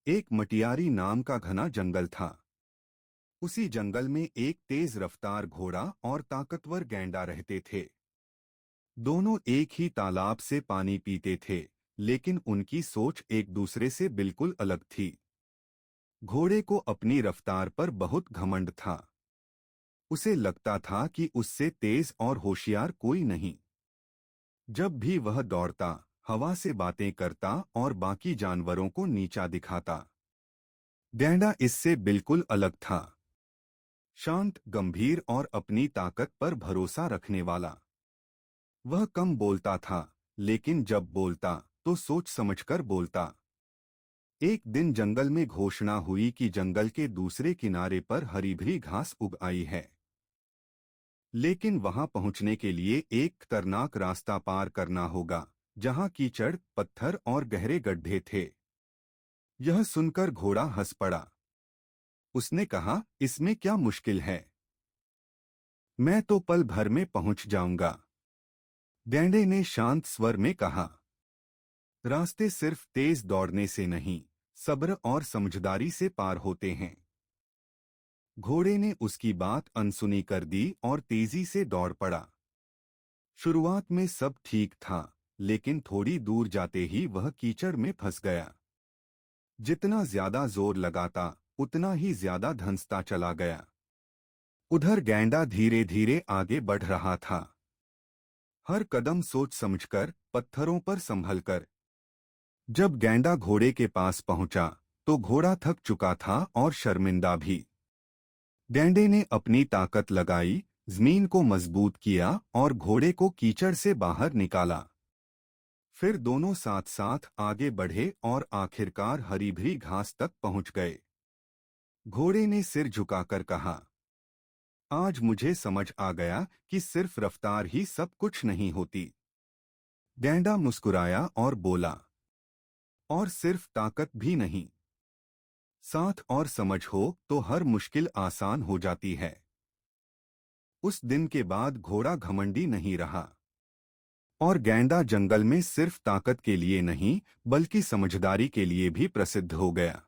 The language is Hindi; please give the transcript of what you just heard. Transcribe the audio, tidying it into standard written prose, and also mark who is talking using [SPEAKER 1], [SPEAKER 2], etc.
[SPEAKER 1] एक मटियारी नाम का घना जंगल था। उसी जंगल में एक तेज रफ्तार घोड़ा और ताकतवर गैंडा रहते थे। दोनों एक ही तालाब से पानी पीते थे, लेकिन उनकी सोच एक दूसरे से बिल्कुल अलग थी। घोड़े को अपनी रफ्तार पर बहुत घमंड था। उसे लगता था कि उससे तेज और होशियार कोई नहीं। जब भी वह दौड़ता, हवा से बातें करता और बाकी जानवरों को नीचा दिखाता। गैंडा इससे बिल्कुल अलग था। शांत, गंभीर और अपनी ताकत पर भरोसा रखने वाला। वह कम बोलता था, लेकिन जब बोलता तो सोच समझकर बोलता। एक दिन जंगल में घोषणा हुई कि जंगल के दूसरे किनारे पर हरी भरी घास उग आई है। लेकिन वहां पहुंचने के लिए एक खतरनाक रास्ता पार करना होगा, जहां कीचड़, पत्थर और गहरे गड्ढे थे। यह सुनकर घोड़ा हंस पड़ा। उसने कहा, इसमें क्या मुश्किल है? मैं तो पल भर में पहुंच जाऊंगा। गैंडे ने शांत स्वर में कहा। रास्ते सिर्फ तेज दौड़ने से नहीं, सब्र और समझदारी से पार होते हैं। घोड़े ने उसकी बात अनसुनी कर दी और तेजी से दौड़ पड़ा। शुरुआत में सब ठीक था, लेकिन थोड़ी दूर जाते ही वह कीचड़ में फंस गया। जितना ज्यादा जोर लगाता, उतना ही ज्यादा धंसता चला गया। उधर गैंडा धीरे धीरे आगे बढ़ रहा था। हर कदम सोच समझकर, पत्थरों पर संभलकर। जब गैंडा घोड़े के पास पहुंचा, तो घोड़ा थक चुका था और शर्मिंदा भी। गैंडे ने अपनी ताकत लगाई, जमीन को मजबूत किया और घोड़े को कीचड़ से बाहर निकाला। फिर दोनों साथ साथ आगे बढ़े और आखिरकार हरी भरी घास तक पहुंच गए। घोड़े ने सिर झुकाकर कहा, आज मुझे समझ आ गया कि सिर्फ रफ्तार ही सब कुछ नहीं होती। गैंडा मुस्कुराया और बोला, और सिर्फ ताकत भी नहीं, साथ और समझ हो तो हर मुश्किल आसान हो जाती है। उस दिन के बाद घोड़ा घमंडी नहीं रहा और गैंडा जंगल में सिर्फ ताकत के लिए नहीं, बल्कि समझदारी के लिए भी प्रसिद्ध हो गया।